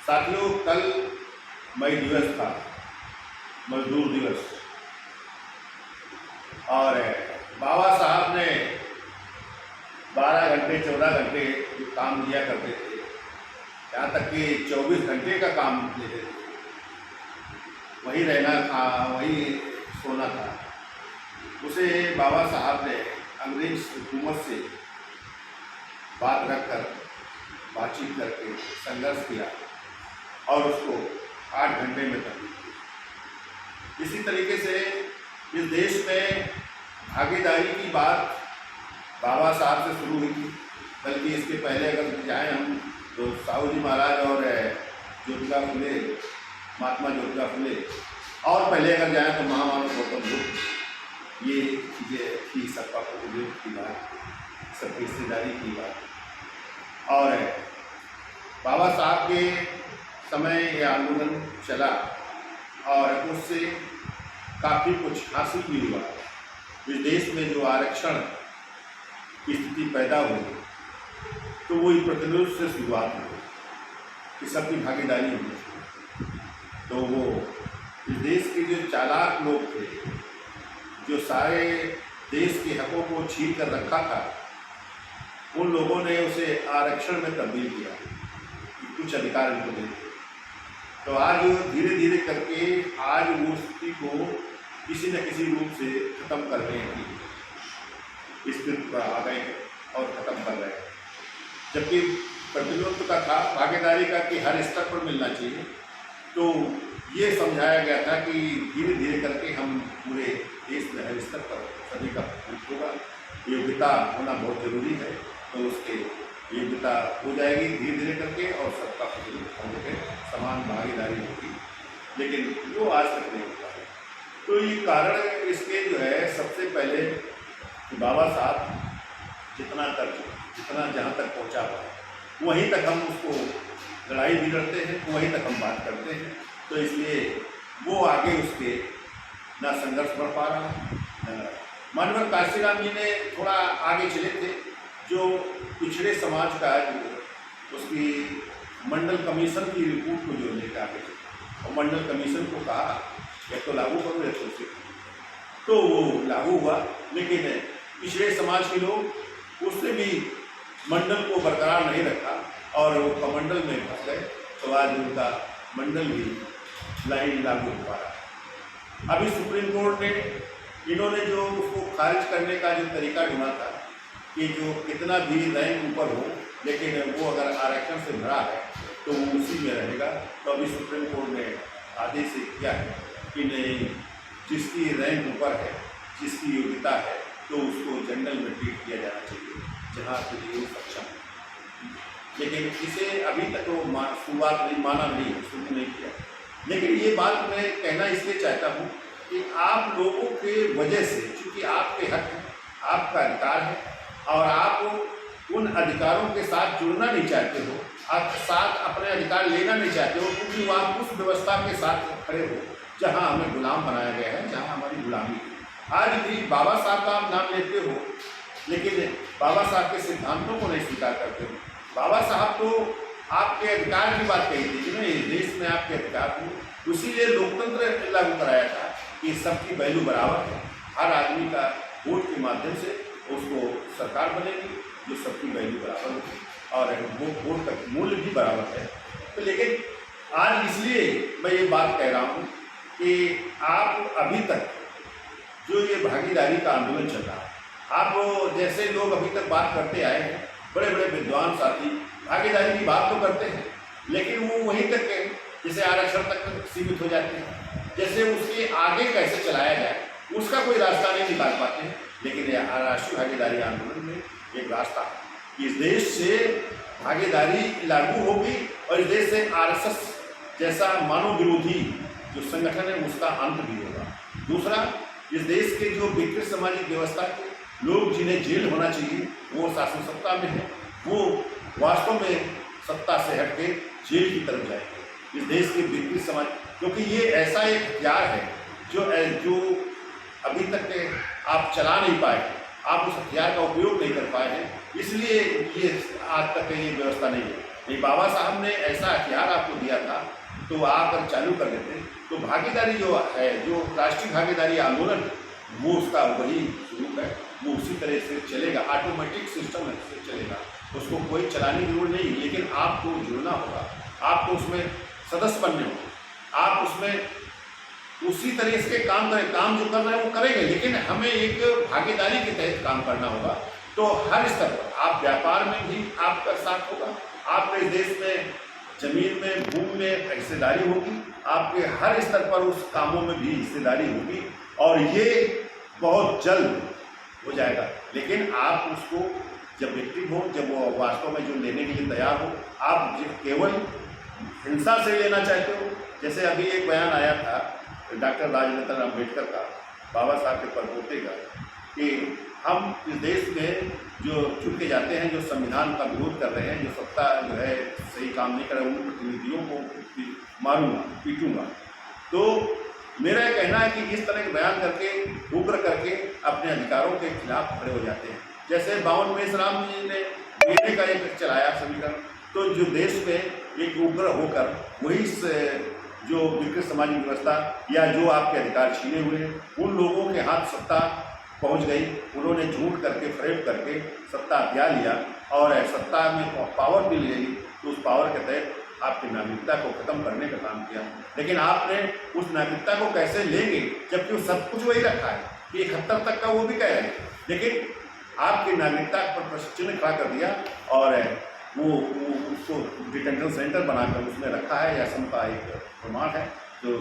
साथियों, कल मई दिवस था, मजदूर दिवस। और बाबा साहब ने 12 घंटे 14 घंटे जो काम दिया करते थे, यहाँ तक कि 24 घंटे का काम लेते थे, वही रहना था, वही सोना था। उसे बाबा साहब ने अंग्रेज हुकूमत से बात रखकर बातचीत करके संघर्ष किया और उसको 8 घंटे में कर दिया। इसी तरीके से इस देश में भागीदारी की बात बाबा साहब से शुरू हुई थी, बल्कि इसके पहले अगर जाएं हम तो साहू जी महाराज और ज्योतिबा फुले, महात्मा ज्योतिबा फुले, और पहले अगर जाएं तो महामानव गौतम बुद्ध। ये चीज़ें थी, सबका प्रतिनिधित्व की बात, सबकी हिस्सेदारी की बात। और बाबा साहब के समय ये आंदोलन चला और उससे काफ़ी कुछ हासिल भी हुआ। इस देश में जो आरक्षण की स्थिति पैदा हुई तो वही प्रतिरोध से शुरुआत हुई कि सबकी भागीदारी हुई। तो वो इस देश के जो चालाक लोग थे, जो सारे देश के हकों को छीन कर रखा था, उन लोगों ने उसे आरक्षण में तब्दील किया कि कुछ अधिकार इनको दे। तो आज धीरे धीरे करके आज वो स्थिति को किसी न किसी रूप से खत्म करने की स्थिति पर आ गए और ख़त्म कर रहे हैं। जबकि प्रतिरोध का था, भागीदारी का, कि हर स्तर पर मिलना चाहिए। तो ये समझाया गया था कि धीरे धीरे करके हम पूरे देश में हर स्तर पर सभी का प्रतिनिधित्व होगा, योग्यता होना बहुत ज़रूरी है। तो उसके योग्यता हो जाएगी धीरे धीरे करके और सबका प्रतिनिधित्व होने के समान भागीदारी होगी, लेकिन वो आज तक नहीं होता है। तो ये कारण इसके जो है, सबसे पहले बाबा साहब जितना जहाँ तक पहुँचा पाए वहीं तक हम उसको लड़ाई भी लड़ते हैं, वहीं तक हम बात करते हैं। तो इसलिए वो आगे उसके ना संघर्ष बढ़ पा रहा है। मानवर काशीराम जी ने थोड़ा आगे चले थे, जो पिछड़े समाज का उसकी मंडल कमीशन की रिपोर्ट को जो लेकर आगे चले और मंडल कमीशन को कहा या तो लागू करो या तो तो वो लागू हुआ। लेकिन पिछड़े समाज के लोग उससे भी मंडल को बरकरार नहीं रखा और वो कमंडल में फंस गए। तो आज उनका मंडल भी लाइन लागू हो पा रहा है। अभी सुप्रीम कोर्ट ने इन्होंने जो उसको खारिज करने का जो तरीका ढूंढा था कि जो कितना भी रैंक ऊपर हो, लेकिन वो अगर आरक्षण से भरा है तो वो उसी में रहेगा। तो अभी सुप्रीम कोर्ट ने आदेश किया है कि नहीं, जिसकी रैंक ऊपर है, जिसकी योग्यता है, तो उसको जनरल में ट्रीट किया जाना चाहिए, जहाँ के लिए सक्षम है। लेकिन इसे अभी तक वो शुरुआत नहीं माना, नहीं शुरू नहीं किया। लेकिन ये बात मैं कहना इसलिए चाहता हूँ कि आप लोगों के वजह से, चूँकि आपके हक है, आपका अधिकार है और आप उन अधिकारों के साथ जुड़ना नहीं चाहते हो, आप साथ अपने अधिकार लेना नहीं चाहते हो, क्योंकि आप उस व्यवस्था के साथ खड़े हो जहाँ हमें गुलाम बनाया गया है, जहाँ हमारी गुलामी है। आज भी बाबा साहब का आप नाम लेते हो, लेकिन बाबा साहब के सिद्धांतों को नहीं स्वीकार करते हो। बाबा साहब तो आपके अधिकार की बात कही थी कि नहीं, देश में आपके अधिकार हो, उसीलिए लोकतंत्र लागू कराया था कि सबकी वैल्यू बराबर है। हर आदमी का वोट के माध्यम से उसको सरकार बनेगी जो सबकी वैल्यू बराबर होगी और वो वोट का मूल्य भी बराबर है। तो लेकिन आज इसलिए मैं ये बात कह रहा हूँ कि आप अभी तक जो ये भागीदारी का आंदोलन चल रहा है, आप जैसे लोग अभी तक बात करते आए हैं, बड़े बड़े विद्वान साथी भागीदारी की बात तो करते हैं, लेकिन वो वहीं तक जैसे आरक्षण तक सीमित हो जाते हैं। जैसे उसके आगे कैसे चलाया जाए उसका कोई रास्ता नहीं निकाल पाते हैं। लेकिन राष्ट्रीय भागीदारी आंदोलन में एक रास्ता है, इस देश से भागीदारी लागू होगी और इस देश से आरएसएस जैसा मानव विरोधी जो संगठन है उसका अंत भी होगा। दूसरा, इस देश के जो विकृत सामाजिक व्यवस्था के लोग जिन्हें जेल होना चाहिए वो शासन सत्ता में है, वो वास्तव में सत्ता से हट के जेल की तरफ जाएंगे। इस देश के विकृत समाज, क्योंकि ये ऐसा एक हथियार है जो अभी तक आप चला नहीं पाए, आप उस हथियार का उपयोग नहीं कर पाए हैं, इसलिए ये आज तक ये व्यवस्था नहीं है। नहीं, बाबा साहब ने ऐसा हथियार आपको दिया था तो आकर चालू कर देते। तो भागीदारी जो है, जो राष्ट्रीय भागीदारी आंदोलन, वो उसका वही स्वरूप है, वो उसी तरह से चलेगा, ऑटोमेटिक सिस्टम से चलेगा, उसको कोई चलाने की जरूरत नहीं। लेकिन आपको जुड़ना होगा, आपको उसमें सदस्य बनने होगा, आप उसमें उसी तरह से काम करें, काम जो कर रहे हैं वो करेंगे, लेकिन हमें एक भागीदारी के तहत काम करना होगा। तो हर स्तर पर, आप व्यापार में भी आपका साथ होगा, आपके इस देश में जमीन में, भूमि में हिस्सेदारी होगी, आपके हर स्तर पर उस कामों में भी हिस्सेदारी होगी, और ये बहुत जल्द हो जाएगा। लेकिन आप उसको जब एक्टिव हो, जब वो वास्तव में जो लेने के लिए तैयार हो, आप केवल हिंसा से लेना चाहते हो। जैसे अभी एक बयान आया था डॉक्टर राजेंद्र अम्बेडकर का, बाबा साहब के परपोते का, कि हम इस देश में जो चुन के जाते हैं, जो संविधान का विरोध कर रहे हैं, जो सत्ता जो है सही काम नहीं कर रहे, उन प्रतिनिधियों को मारूंगा, पीटूंगा। तो मेरा ये कहना है कि इस तरह के बयान करके, उग्र करके अपने अधिकारों के खिलाफ खड़े हो जाते हैं। जैसे 52 में राम जी ने लेने का एक चलाया समीकरण, तो जो देश में एक उग्र होकर वही जो विकृत सामाजिक व्यवस्था या जो आपके अधिकार छीने हुए, उन लोगों के हाथ सत्ता पहुंच गई, उन्होंने झूठ करके, फरेब करके सत्ता हथिया लिया और सत्ता में पावर भी ले ली। तो उस पावर के तहत आपकी नागरिकता को खत्म करने का काम किया। लेकिन आपने उस नागरिकता को कैसे लेंगे, जबकि वो सब कुछ वही रखा है कि 71 तक का वो भी कह रहे हैं, लेकिन आपकी नागरिकता पर प्रश्न चिन्ह खड़ा कर दिया और वो उसको डिटेंशन सेंटर बनाकर उसमें रखा है। या असम का एक प्रमाण है, जो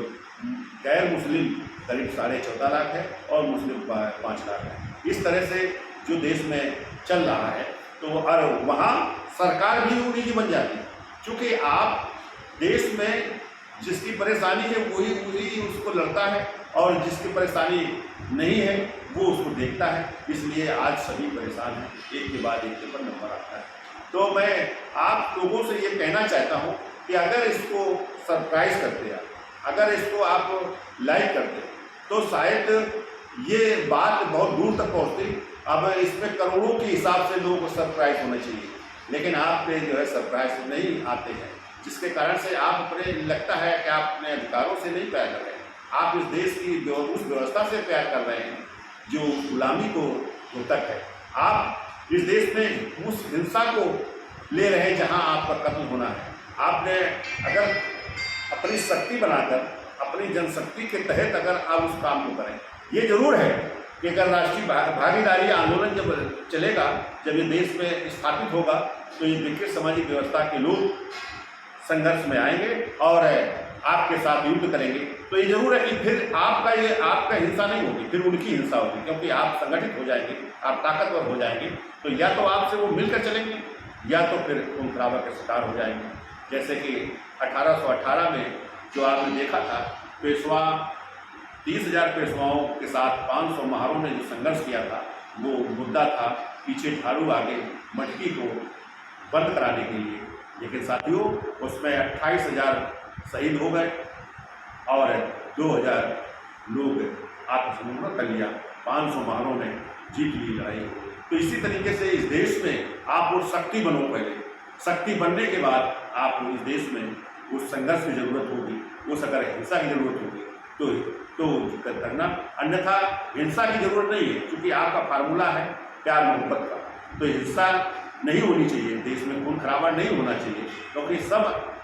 गैर मुस्लिम करीब 14.5 लाख है और मुस्लिम 5 लाख है। इस तरह से जो देश में चल रहा है, तो और वहाँ सरकार भी उन्हीं की बन जाती है, क्योंकि आप देश में जिसकी परेशानी है वही उसको लड़ता है, और जिसकी परेशानी नहीं है वो उसको देखता है। इसलिए आज सभी परेशान हैं, एक के बाद एक के ऊपर नंबर आता है। तो मैं आप लोगों से ये कहना चाहता हूँ कि अगर इसको सरप्राइज करते हैं, अगर इसको आप लाइक करते, तो शायद ये बात बहुत दूर तक पहुँचती। अब इसमें करोड़ों के हिसाब से लोगों को सरप्राइज होना चाहिए, लेकिन आप पे जो है सरप्राइज नहीं आते हैं, जिसके कारण से आप अपने लगता है कि आप अपने अधिकारों से नहीं प्यार कर रहे हैं, आप इस देश की उस व्यवस्था से प्यार कर रहे हैं जो गुलामी को घोतक है। आप इस देश में उस हिंसा को ले रहे हैं जहां आपका कत्ल होना है। आपने अगर अपनी शक्ति बनाकर, अपनी जनशक्ति के तहत अगर आप उस काम को करें, ये जरूर है कि अगर राष्ट्रीय भागीदारी आंदोलन जब चलेगा, जब ये देश में स्थापित होगा, तो ये विकृत सामाजिक व्यवस्था के लोग संघर्ष में आएंगे और आपके साथ युद्ध करेंगे। तो ये जरूर है कि फिर आपका हिंसा नहीं होगी, फिर उनकी हिंसा होगी, क्योंकि आप संगठित हो जाएंगे, आप ताकतवर हो जाएंगे। तो या तो आपसे वो मिलकर चलेंगे, या तो फिर खून खराबा के शिकार हो जाएंगे। जैसे कि 1818 में जो आपने देखा था, पेशवा 30,000 पेशवाओं के साथ 500 महारों ने जो संघर्ष किया था, वो मुद्दा था पीछे झाड़ू आगे मटकी को बंद कराने के लिए। लेकिन साथियों, उसमें 28,000 शहीद हो गए और 2,000 लोग आत्मसमर्पण कर लिया, 500 महारों ने जीत ली लड़ाई। तो इसी तरीके से इस देश में आप वो शक्ति बनो। पहले शक्ति बनने के बाद आप इस देश में उस संघर्ष की जरूरत होगी, उस अगर हिंसा की जरूरत होगी तो करना, अन्यथा हिंसा की जरूरत नहीं है, क्योंकि आपका फार्मूला है प्यार मोहब्बत का। तो हिंसा नहीं होनी चाहिए, देश में खून खराबा नहीं होना चाहिए, क्योंकि सब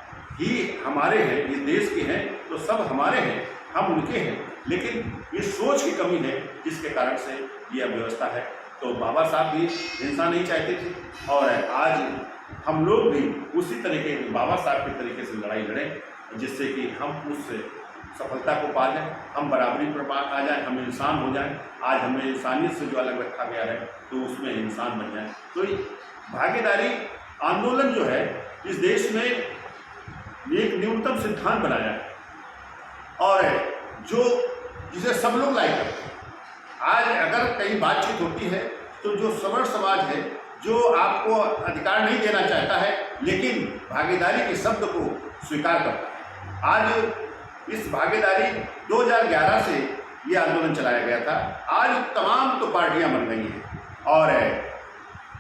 ही हमारे हैं, इस देश के हैं तो सब हमारे हैं, हम उनके हैं। लेकिन ये सोच की कमी है जिसके कारण से ये व्यवस्था है। तो बाबा साहब भी हिंसा नहीं चाहते थे, और आज हम लोग भी उसी तरीके बाबा साहब के तरीके से लड़ाई लड़ें, जिससे कि हम उस सफलता को पा जाएं, हम बराबरी पर आ जाएं, हम इंसान हो जाएं। आज हमें इंसानियत से जो अलग रखा गया है, तो उसमें इंसान बन जाए। तो भागीदारी आंदोलन जो है इस देश में एक न्यूनतम सिद्धांत बनाया है, और जो जिसे सब लोग लाइक करते हैं। आज अगर कहीं बातचीत होती है, तो जो सवर्ण समाज है, जो आपको अधिकार नहीं देना चाहता है, लेकिन भागीदारी के शब्द को स्वीकार करता है। आज इस भागीदारी 2011 से ये आंदोलन चलाया गया था। आज तमाम तो पार्टियां बन गई हैं, और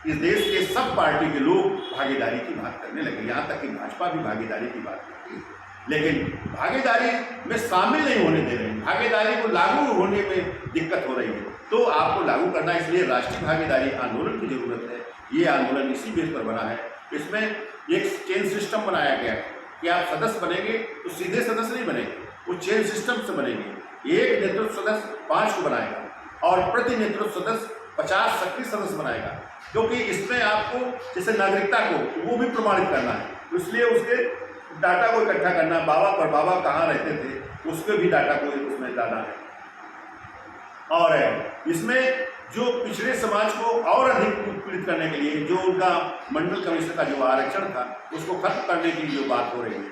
इस देश के सब पार्टी के लोग भागीदारी की बात करने लगे, यहाँ तक कि भाजपा भी भागीदारी की बात करती है, लेकिन भागीदारी में शामिल नहीं होने दे रहे हैं, भागीदारी को लागू होने में दिक्कत हो रही है। तो आपको लागू करना, इसलिए राष्ट्रीय भागीदारी आंदोलन की जरूरत है। ये आंदोलन इसी बेस पर बना है। इसमें एक चेन सिस्टम बनाया गया है कि आप सदस्य बनेंगे तो सीधे सदस्य नहीं बनेंगे, वो चेन सिस्टम से बनेंगे। एक नेतृत्व सदस्य 5 को बनाएगा और प्रति नेतृत्व सदस्य 50 सक्रिय सदस्य बनाएगा, क्योंकि इसमें आपको जैसे नागरिकता को वो भी प्रमाणित करना है, इसलिए उसके डाटा को इकट्ठा करना, बाबा कहाँ रहते थे उसके भी डाटा को उसमें डालना है। और इसमें जो पिछड़े समाज को और अधिक उत्पीड़ित करने के लिए जो उनका मंडल कमीशन का जो आरक्षण था उसको खत्म करने की जो बात हो रही है,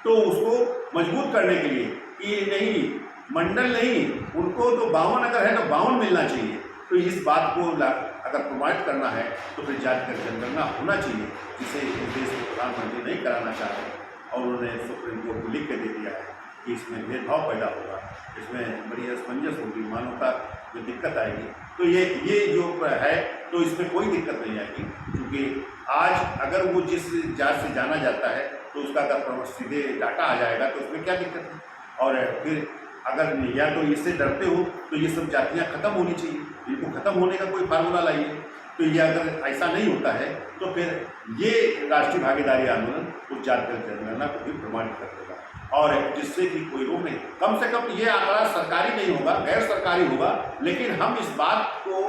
जो उसको मजबूत करने के लिए कि नहीं मंडल नहीं, उनको तो 52 अगर है तो 52 मिलना चाहिए। तो इस बात को अगर प्रमाणित करना है तो फिर जातिगत जनगणना होना चाहिए, जिसे इस देश के प्रधानमंत्री नहीं कराना चाह रहे और उन्होंने सुप्रीम कोर्ट को लिख के दे दिया है कि इसमें भेदभाव पैदा होगा, इसमें बड़ी असमंजस होगी, मानवता में दिक्कत आएगी। तो ये जो है तो इसमें कोई दिक्कत नहीं आएगी, क्योंकि आज अगर वो जिस जात से जाना जाता है तो उसका अगर सीधे डाटा आ जाएगा तो उसमें क्या दिक्कत है। और फिर अगर या तो इससे डरते हो तो ये सब जातियाँ खत्म होनी चाहिए, इनको खत्म होने का कोई फार्मूला लाइए। तो ये अगर ऐसा नहीं होता है तो फिर ये राष्ट्रीय भागीदारी आंदोलन उस जातिगत जनगणना को भी प्रमाणित कर देगा, और जिससे कि कोई रोक नहीं। कम से कम ये आंकड़ा सरकारी नहीं होगा, गैर सरकारी होगा, लेकिन हम इस बात को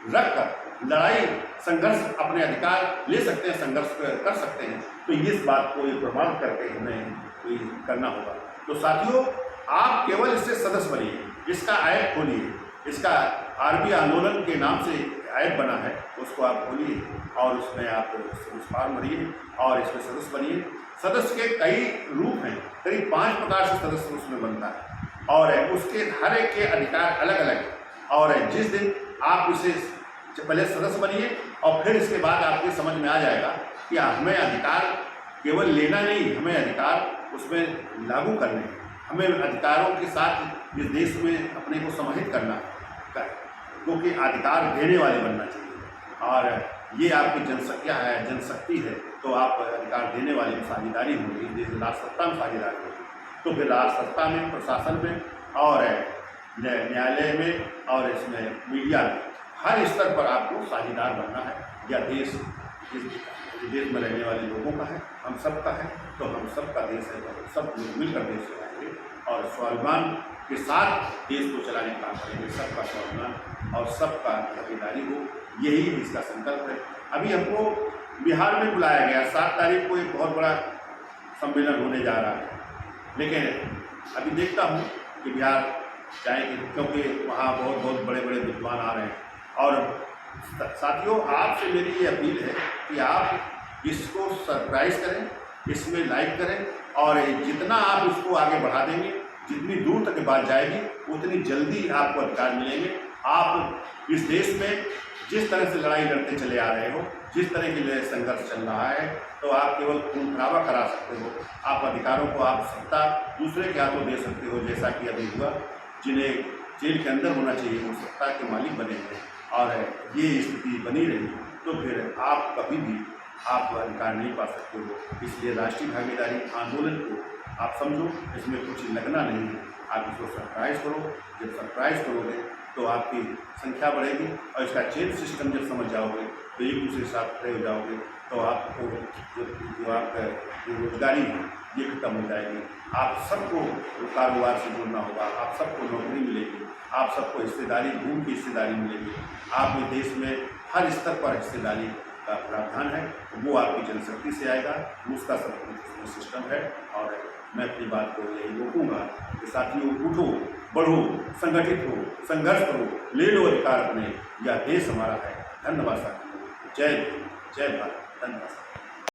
रखकर लड़ाई संघर्ष अपने अधिकार ले सकते हैं, संघर्ष कर सकते हैं। तो इस बात को ये प्रमाणित करके हमें करना होगा। तो साथियों, आप केवल इससे सदस्य बनिए, इसका ऐप खोलिए, इसका आरबी आंदोलन के नाम से ऐप बना है, उसको आप खोलिए और उसमें आप उस फॉर्म भरिए और इसमें सदस्य बनिए। सदस्य के कई रूप हैं, करीब 5 प्रकार से सदस्य उसमें बनता है और उसके हर एक के अधिकार अलग अलग हैं। और जिस दिन आप इसे पहले सदस्य बनिए और फिर इसके बाद आपके समझ में आ जाएगा कि हमें अधिकार केवल लेना नहीं, हमें अधिकार उसमें लागू करने हैं, हमें अधिकारों के साथ इस देश में अपने को समाहित करना है, क्योंकि अधिकार देने वाले बनना चाहिए। और ये आपकी जनसंख्या है, जनशक्ति है, तो आप अधिकार देने वाले में साझेदारी होगी, इस देश राष्ट्र सत्ता में साझेदारी होगी। तो फिर राष्ट्र सत्ता में, प्रशासन में और न्यायालय में और इसमें मीडिया में, हर स्तर पर आपको साझेदार बनना है। या देश इस देश में रहने वाले लोगों का है, हम सब का है, तो हम सब का देश है, तो सब लोग मिलकर देश चलाएंगे और स्वाभिमान के साथ देश को चलाने का काम करेंगे। सबका स्वाभिमान और सबका भागीदारी हो, यही इसका संकल्प है। अभी हमको बिहार में बुलाया गया, 7 तारीख को एक बहुत बड़ा सम्मेलन होने जा रहा है, लेकिन अभी देखता हूँ कि बिहार जाएंगे, क्योंकि वहाँ बहुत बड़े बड़े विद्वान आ रहे हैं। और साथियों, आपसे मेरी ये अपील है कि आप इसको सरप्राइज करें, इसमें लाइक करें, और जितना आप इसको आगे बढ़ा देंगे, जितनी दूर तक बात जाएगी, उतनी जल्दी आपको अधिकार मिलेंगे। आप इस देश में जिस तरह से लड़ाई लड़ते चले आ रहे हो, जिस तरह के लिए संघर्ष चल रहा है, तो आप केवल खून खराबा करा सकते हो। आप अधिकारों को आप सत्ता दूसरे के हाथों दे सकते हो, जैसा कि अभी हुआ। जिन्हें जेल के अंदर होना चाहिए वो सत्ता के मालिक बने हैं, और ये स्थिति बनी रही तो फिर आप कभी भी आप अधिकार नहीं पा सकते हो। इसलिए राष्ट्रीय भागीदारी आंदोलन को आप समझो, इसमें कुछ लगना नहीं है, आप इसको सरप्राइज करो। जब सरप्राइज करोगे तो आपकी संख्या बढ़ेगी, और इसका चेन सिस्टम जब समझ जाओगे तो एक दूसरे के साथ खड़े हो जाओगे, तो आपको जो आपका बेरोजगारी है ये खत्म हो जाएगी। आप सबको कारोबार से जुड़ना होगा, आप सबको नौकरी मिलेगी, आप सबको हिस्सेदारी, भूमि की हिस्सेदारी मिलेगी। आप देश में हर स्तर पर हिस्सेदारी का प्रावधान है, वो आपकी जनशक्ति से आएगा, उसका सब कुछ सिस्टम है। और मैं अपनी बात को यही रोकूंगा कि साथियों, उठो, बढ़ो, संगठित हो, संघर्ष करो, ले लो अधिकार अपने, यह देश हमारा है। धन्यवाद साथियों। जय हिंद, जय भारत। धन्यवाद।